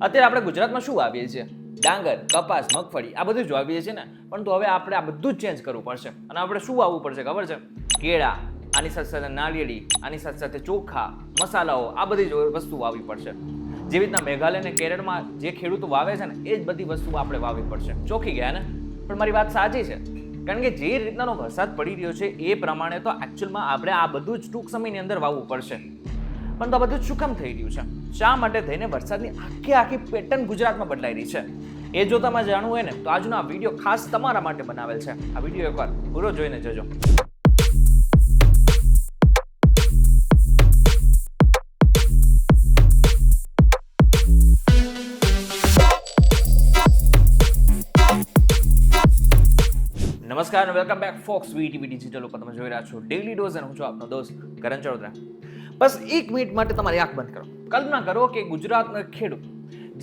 અત્યારે આપણે ગુજરાતમાં શું વાવીએ છીએ? ડાંગર, કપાસ, મગફળી આ બધું જ વાવીએ છીએ ને. પરંતુ હવે આપણે આ બધું જ ચેન્જ કરવું પડશે અને આપણે શું વાવવું પડશે ખબર છે? કેળા, આની સાથે સાથે નાળિયેરી, આની સાથે સાથે ચોખા, મસાલાઓ, આ બધી જ વસ્તુ વાવવી પડશે. જેવી રીતના મેઘાલય અને કેરળમાં જે ખેડૂતો વાવે છે ને એ જ બધી વસ્તુ આપણે વાવવી પડશે. ચોખી ગયા ને? પણ મારી વાત સાચી છે, કારણ કે જે રીતનાનો વરસાદ પડી રહ્યો છે એ પ્રમાણે તો એકચ્યુઅલમાં આપણે આ બધું જ ટૂંક સમયની અંદર વાવવું પડશે. પણ તો આ બધું શું કામ થઈ રહ્યું છે? શા માટે થઈને વરસાદની આખી પેટર્ન ગુજરાતમાં બદલાઈ રહી છે? એ જો તમારે જાણવું હોય ને તો આજનો આ વિડીયો ખાસ તમારા માટે બનાવેલ છે. આ વિડીયો એકવાર પૂરો જોઈને જજો. નમસ્કાર અને welcome back folks VTV digital ઉપર તમે જોઈ રહ્યા છો ડેઈલી ડોઝ અને હું છું આપનો દોસ્ત કરણ ચૌધરા. બસ એક મિનિટ માટે તમારી આંખ બંધ કરો. કલ્પના કરો કે ગુજરાતનો ખેડૂત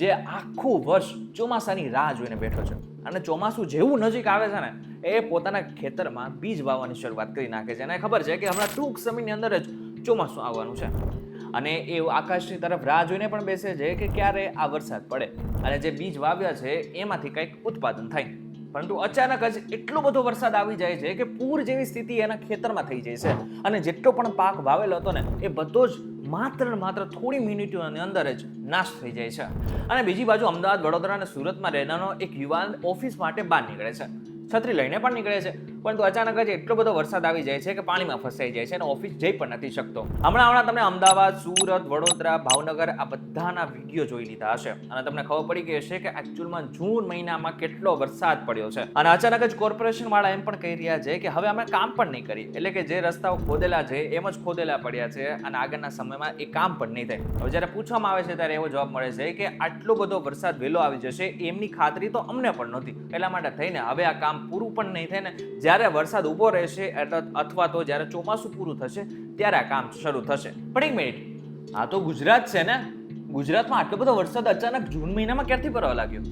જે આખું વર્ષ ચોમાસાની રાહ જોઈને બેઠો છે અને ચોમાસું જેવું નજીક આવે છે ને એ પોતાના ખેતરમાં બીજ વાવવાની શરૂઆત કરી નાખે છે. અને ખબર છે કે હમણાં ટૂંક સમયની અંદર જ ચોમાસું આવવાનું છે અને એ આકાશની તરફ રાહ જોઈને પણ બેસે છે કે ક્યારે આ વરસાદ પડે અને જે બીજ વાવ્યા છે એમાંથી કંઈક ઉત્પાદન થાય. પરંતુ અચાનક જ એટલો બધો વરસાદ આવી જાય છે કે પૂર જેવી સ્થિતિ એના ખેતરમાં થઈ જાય છે અને જેટલો પણ પાક વાવેલો હતો ને એ બધો જ માત્ર થોડી મિનિટોની અંદર જ નાશ થઈ જાય છે. અને બીજી બાજુ અમદાવાદ, વડોદરા અને સુરતમાં રહેનારો એક યુવાન ઓફિસ માટે બહાર નીકળે છે. છત્રી લઈને પણ નીકળે છે, પરંતુ અચાનક જ એટલો બધો વરસાદ આવી જાય છે કે પાણીમાં ફસાઈ જાય છે અને ઓફિસ જઈ પણ નથી શકતો. હમણાં તમે અમદાવાદ, સુરત, વડોદરા, ભાવનગર આ બધાના વિડીયો જોઈ લીધા હશે અને તમને ખબર પડી ગઈ હશે કે એકચ્યુઅલમાં જૂન મહિનામાં કેટલો વરસાદ પડ્યો છે. અને અચાનક જ કોર્પોરેશન વાળા એમ પણ કહી રહ્યા છે કે હવે અમે કામ પણ નહીં કરીએ, એટલે કે જે રસ્તાઓ ખોદેલા છે એમ જ ખોદેલા પડ્યા છે અને આગળના સમયમાં એ કામ પણ નહીં થાય. હવે જ્યારે પૂછવામાં આવે છે ત્યારે એવો જવાબ મળે છે કે આટલો બધો વરસાદ વહેલો આવી જશે એમની ખાતરી તો અમને પણ નહોતી, એટલા માટે થઈને હવે આ કામ પૂરું પણ નહીં થાય ને જ્યારે વરસાદ ઊભો રહેશે અથવા તો જ્યારે ચોમાસું પૂરું થશે ત્યારે આ કામ શરૂ થશે. પણ એક મિનિટ, આ તો ગુજરાત છે ને? ગુજરાતમાં આટલો બધો વરસાદ અચાનક જૂન મહિનામાં ક્યારથી પડવા લાગ્યો?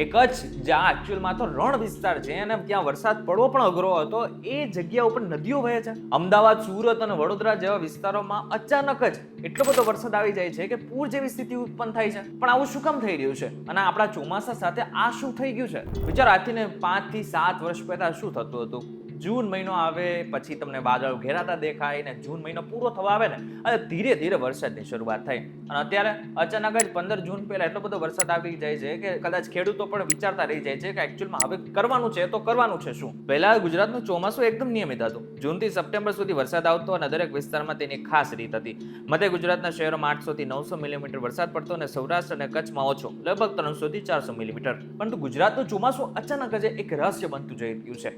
એ કચ્છ જ્યાં એકચ્યુઅલમાં તો રણ વિસ્તાર છે અને ત્યાં વરસાદ પડવો પણ અઘરો હતો એ જગ્યા ઉપર નદીઓ વહે છે. અમદાવાદ, સુરત અને વડોદરા જેવા વિસ્તારોમાં અચાનક જ એટલો બધો વરસાદ આવી જાય છે કે પૂર જેવી સ્થિતિ ઉત્પન્ન થાય છે. પણ આવું શું કામ થઈ રહ્યું છે અને આપણા ચોમાસા સાથે આ શું થઈ ગયું છે? વિચાર, આજથી ને 5 થી 7 વર્ષ પહેલા શું થતું હતું? જૂન મહિનો આવે પછી તમને વાદળો ઘેરાતા દેખાય ને જૂન મહિનો પૂરો થવા આવે ને અને ધીરે ધીરે વરસાદની શરૂઆત થાય. અને અત્યારે અચાનક જ 15 જૂન પહેલા એટલો બધો વરસાદ આવી જાય છે કે કદાચ ખેડૂતો પણ વિચારતા રહી જાય છે કે એકચ્યુઅલમાં હવે કરવાનું છે તો કરવાનું છે શું? પહેલા ગુજરાતનું ચોમાસું એકદમ નિયમિત હતું. જૂનથી સપ્ટેમ્બર સુધી વરસાદ આવતો અને દરેક વિસ્તારમાં તેની ખાસ રીત હતી. મધ્ય ગુજરાતના શહેરોમાં 800 થી 900 મિલીમીટર વરસાદ પડતો અને સૌરાષ્ટ્ર અને કચ્છમાં ઓછો, લગભગ 300 થી 400 મિલીમીટર. પરંતુ ગુજરાતનું ચોમાસું અચાનક જ એક રહસ્ય બનતું જઈ રહ્યું છે.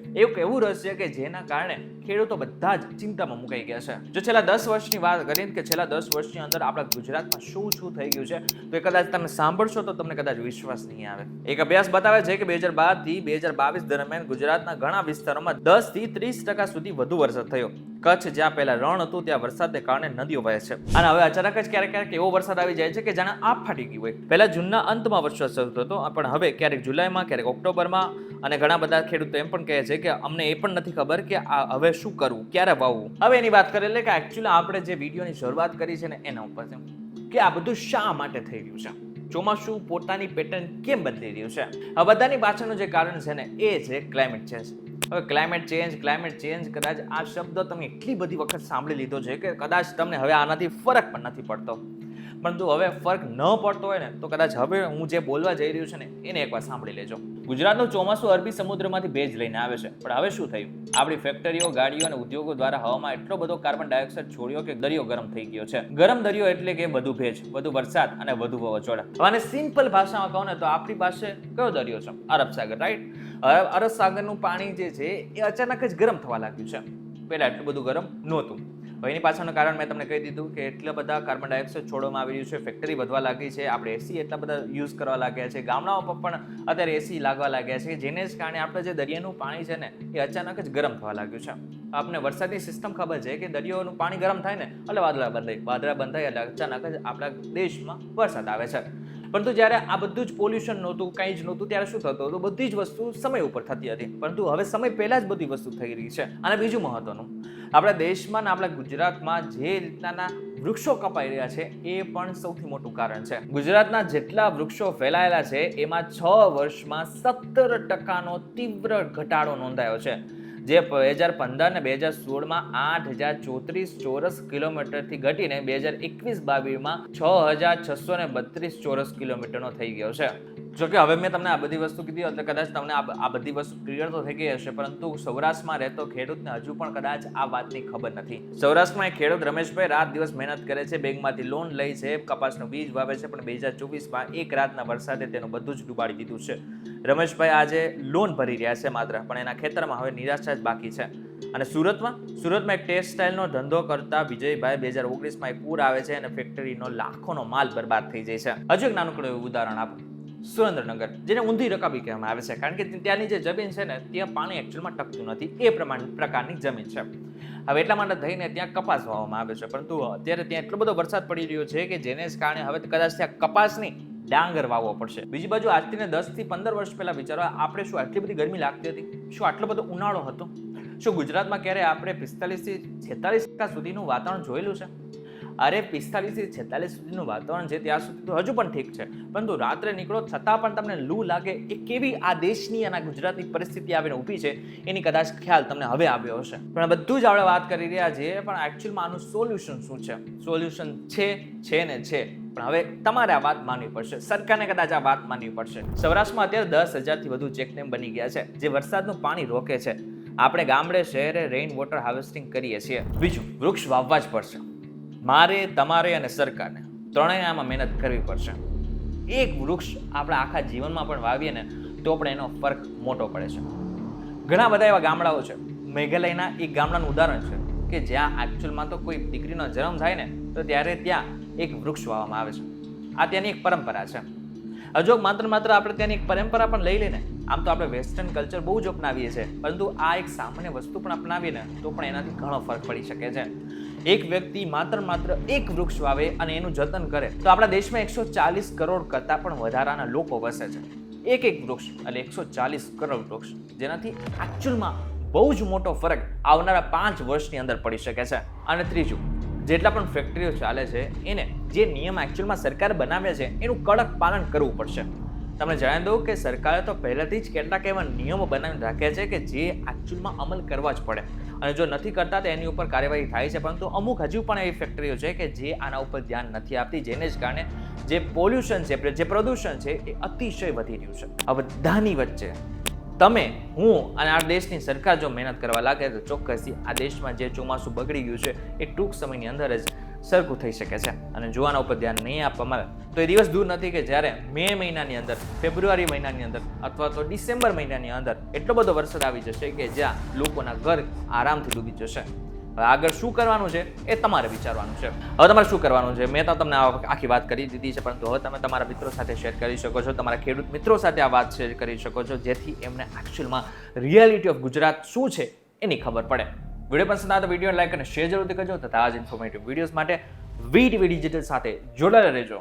એવું રહસ્ય કે જેના કારણે ખેડૂતો બધા જ ચિંતામાં મુકાઈ ગયા છે. જો છેલ્લા 10 વર્ષની વાત કરીએ કે છેલ્લા 10 વર્ષની અંદર આપણા ગુજરાતમાં શું થઈ ગયું છે તો એ કદાચ તમે સાંભળશો તો તમને કદાચ વિશ્વાસ નહીં આવે. એક અભ્યાસ બતાવે છે કે 2012 થી 2022 દરમિયાન ગુજરાતના ઘણા વિસ્તારોમાં 10 થી 30% સુધી વધુ વરસાદ થયો. કચ્છ જ્યાં પહેલા રણ હતું ત્યાં વરસાદને કારણે નદીઓ વહે છે અને હવે અચાનક જ ક્યારેક એવો વરસાદ આવી જાય છે કે જાણે આપ ફાટી ગઈ હોય. પહેલા જૂનના અંતમાં વરસાદ શરૂ થતો પણ હવે ક્યારેક જુલાઈમાં, ક્યારેક ઓક્ટોબરમાં અને ઘણા બધા ખેડૂતો એમ પણ કહે છે કે અમને એ પણ નથી ખબર કે હવે શું કરવું, ક્યારે વાવવું. હવે એની વાત કરીએ એટલે કે એકચ્યુઅલી આપણે જે વિડીયોની શરૂઆત કરી છે ને એના ઉપર છે કે આ બધું શા માટે થઈ રહ્યું છે? ચોમાસું પોતાની પેટર્ન કેમ બદલી રહ્યું છે? આ બધાની પાછળનું જે કારણ છે ને એ છે ક્લાઇમેટ ચેન્જ. હવે ક્લાઇમેટ ચેન્જ કદાચ આ શબ્દ તમે એટલી બધી વખત સાંભળી લીધો છે કે કદાચ તમને હવે આનાથી ફરક પણ નથી પડતો. પરંતુ હવે ફરક ન પડતો હોય ને તો કદાચ હવે હું જે બોલવા જઈ રહ્યું છે ને એને એકવાર સાંભળી લેજો. ગુજરાતનું ચોમાસું અરબી સમુદ્રમાંથી ભેજ લઈને આવે છે, પણ હવે શું થયું? આપણી ફેક્ટરીઓ, ગાડીઓ અને ઉદ્યોગો દ્વારા હવામાં એટલો બધો કાર્બન ડાયોક્સાઇડ છોડ્યો કે દરિયો ગરમ થઈ ગયો છે. ગરમ દરિયો એટલે કે વધુ ભેજ, વધુ વરસાદ અને વધુ વાવાઝોડા. અને સિમ્પલ ભાષામાં કહું ને તો આપણી પાસે કયો દરિયો છે? અરબ સાગર, રાઈટ? અરબ સાગરનું પાણી જે છે એ અચાનક જ ગરમ થવા લાગ્યું છે. પહેલા એટલું બધું ગરમ નહોતું. એની પાછળનું કારણ મેં તમને કહી દીધું કે એટલા બધા કાર્બન ડાયોક્સાઇડ છોડવામાં આવી રહ્યું છે, ફેક્ટરી વધવા લાગી છે, આપણે એસી એટલા બધા યુઝ કરવા લાગ્યા છે, ગામડાઓ પર પણ અત્યારે એસી લાગવા લાગ્યા છે, જેને જ કારણે આપણે જે દરિયાનું પાણી છે ને એ અચાનક જ ગરમ થવા લાગ્યું છે. આપણે વરસાદની સિસ્ટમ ખબર છે કે દરિયાનું પાણી ગરમ થાય ને એટલે વાદળા બંધાય એટલે અચાનક જ આપણા દેશમાં વરસાદ આવે છે. પરંતુ જ્યારે આ બધું જ પોલ્યુશન નહોતું, કંઈ જ નહોતું, ત્યારે શું થતું હતું? બધી જ વસ્તુ સમય ઉપર થતી હતી. પરંતુ હવે સમય પહેલા જ બધી વસ્તુ થઈ રહી છે. અને બીજું મહત્વનું, આપણા દેશમાં ને આપણા ગુજરાતમાં જે રીતના વૃક્ષો કપાઈ રહ્યા છે એ પણ સૌથી મોટું કારણ છે. ગુજરાતના જેટલા વૃક્ષો ફેલાયેલા છે એમાં 6 વર્ષમાં 17% તીવ્ર ઘટાડો નોંધાયો છે. જે 2015 ને 2016માં 8034 ચોરસ કિલોમીટરથી ઘટીને 2021-22માં 6632 ચોરસ કિલોમીટરનો થઈ ગયો છે. જોકે હવે મેં તમને આ બધી વસ્તુ કીધી એટલે કદાચ તમને આ બધી વસ્તુ ક્લિયર તો થઈ ગઈ હશે, પરંતુ સૌરાષ્ટ્રમાં રહેતો ખેડૂતને હજુ પણ કદાચ આ વાતની ખબર નથી. સૌરાષ્ટ્રમાં એક ખેડૂત રમેશભાઈ રાત દિવસ મહેનત કરે છે, બેંકમાંથી લોન લે છે, કપાસનું બીજ વાવે છે, પણ 2024માં એક રાતના વરસાદે તેનું બધું જ ડૂબાડી દીધું છે. રમેશભાઈ આજે લોન ભરી રહ્યા છે માત્ર, પણ એના ખેતરમાં હવે નિરાશા જ બાકી છે. અને સુરતમાં એક ટેક્સટાઇલનો ધંધો કરતા વિજયભાઈ 2019માં એક પૂર આવે છે અને ફેક્ટરીનો લાખોનો માલ બરબાદ થઈ જાય છે. હજુ એક નાનકડું એવું ઉદાહરણ આપું, સુરેન્દ્રનગર, જેને ઊંધી રકાબી કહેવામાં આવે છે, કારણ કે ત્યાંની જે જમીન છે ને ત્યાં પાણી એકચ્યુઅલમાં ટકતું નથી, એ પ્રકારની જમીન છે. હવે એટલા માટે થઈને ત્યાં કપાસ વાવવામાં આવે છે, પરંતુ અત્યારે ત્યાં એટલો બધો વરસાદ પડી રહ્યો છે કે જેને કારણે હવે કદાચ ત્યાં કપાસની ડાંગર વાવવો પડશે. બીજી બાજુ આજથી 10 થી 15 વર્ષ પહેલા વિચારો, આપણે શું આટલી બધી ગરમી લાગતી હતી? શું આટલો બધો ઉનાળો હતો? શું ગુજરાતમાં ક્યારે આપણે 45 થી 46% સુધીનું વાતાવરણ જોયેલું છે? અરે 45 થી 46 સુધીનું વાતાવરણ છે ત્યાં સુધી તો હજુ પણ ઠીક છે, પરંતુ રાત્રે નીકળો છતાં પણ તમને લૂ લાગે, એ કેવી આ દેશની અને ગુજરાતની પરિસ્થિતિ આવીને ઊભી છે એની કદાચ ખ્યાલ તમને હવે આવ્યો હશે. પણ બધું જ આપણે વાત કરી રહ્યા છીએ, પણ એકચ્યુઅલમાં આનું સોલ્યુશન શું છે? સોલ્યુશન છે ને છે, પણ હવે તમારે આ વાત માનવી પડશે, સરકારને કદાચ આ વાત માનવી પડશે. સૌરાષ્ટ્રમાં અત્યારે 10,000થી વધુ ચેકડેમ બની ગયા છે જે વરસાદનું પાણી રોકે છે. આપણે ગામડે શહેરે રેઇન વોટર હાર્વેસ્ટિંગ કરીએ છીએ. બીજું, વૃક્ષ વાવવા જ પડશે. મારે, તમારે અને સરકારને ત્રણેય આમાં મહેનત કરવી પડશે. એક વૃક્ષ આપણે આખા જીવનમાં પણ વાવીએ ને તો પણ એનો ફરક મોટો પડે છે. ઘણા બધા એવા ગામડાઓ છે, મેઘાલયના એક ગામડાનું ઉદાહરણ છે કે જ્યાં એકચ્યુઅલમાં તો કોઈ દીકરીનો જન્મ થાય ને તો ત્યારે ત્યાં એક વૃક્ષ વાવવામાં આવે છે. આ ત્યાંની એક પરંપરા છે. હજુ માત્ર આપણે ત્યાંની એક પરંપરા પણ લઈ લઈને, આમ તો આપણે વેસ્ટર્ન કલ્ચર બહુ જ અપનાવીએ છીએ, પરંતુ આ એક સામાન્ય વસ્તુ પણ અપનાવીએ ને તો પણ એનાથી ઘણો ફરક પડી શકે છે. એક વ્યક્તિ માત્ર એક વૃક્ષ વાવે અને એનું જતન કરે તો આપણા દેશમાં 140 કરોડ કરતાં પણ વધારાના લોકો વસે છે. એક વૃક્ષ એટલે 140 કરોડ વૃક્ષ, જેનાથી એકચ્યુઅલમાં બહુ જ મોટો ફરક આવનારા 5 વર્ષની અંદર પડી શકે છે. અને ત્રીજું, જેટલા પણ ફેક્ટરીઓ ચાલે છે એને જે નિયમ એકચ્યુઅલમાં સરકારે બનાવ્યા છે એનું કડક પાલન કરવું પડશે. તમને જણાવી દઉં કે સરકારે તો પહેલાથી જ કેટલાક એવા નિયમો બનાવીને રાખ્યા છે કે જે એકચ્યુઅલમાં અમલ કરવા જ પડે, અને જો નથી કરતા તો એની ઉપર કાર્યવાહી થાય છે. પરંતુ અમુક હજુ પણ એવી ફેક્ટરીઓ છે કે જે આના ઉપર ધ્યાન નથી આપતી, જેને જ કારણે જે પોલ્યુશન છે, જે પ્રદૂષણ છે એ અતિશય વધી રહ્યું છે. આ બધાની વચ્ચે તમે, હું અને આ દેશની સરકાર જો મહેનત કરવા લાગે તો ચોક્કસથી આ દેશમાં જે ચોમાસું બગડી ગયું છે એ ટૂંક સમયની અંદર જ સરખું થઈ શકે છે. અને જોવાના ઉપર ધ્યાન નહીં આપવામાં આવે તો એ દિવસ દૂર નથી કે જ્યારે મે મહિનાની અંદર, ફેબ્રુઆરી મહિનાની અંદર અથવા તો ડિસેમ્બર મહિનાની અંદર એટલો બધો વરસાદ આવી જશે કે જ્યાં લોકોના ઘર આરામથી ડૂબી જશે. હવે આગળ શું કરવાનું છે એ તમારે વિચારવાનું છે. હવે તમારે શું કરવાનું છે? મેં તો તમને આખી વાત કરી દીધી છે, પરંતુ હવે તમે તમારા મિત્રો સાથે શેર કરી શકો છો, તમારા ખેડૂત મિત્રો સાથે આ વાત શેર કરી શકો છો, જેથી એમને એકચ્યુઅલમાં રિયાલિટી ઓફ ગુજરાત શું છે એની ખબર પડે. વિડીયો પસંદ આવે તો વિડીયો લાઈક અને શેર જરૂરથી કરજો તથા આ જ ઇન્ફોર્મેટિવ વિડીયોઝ માટે વીટીવી ડિજિટલ સાથે જોડાયેલા રહેજો.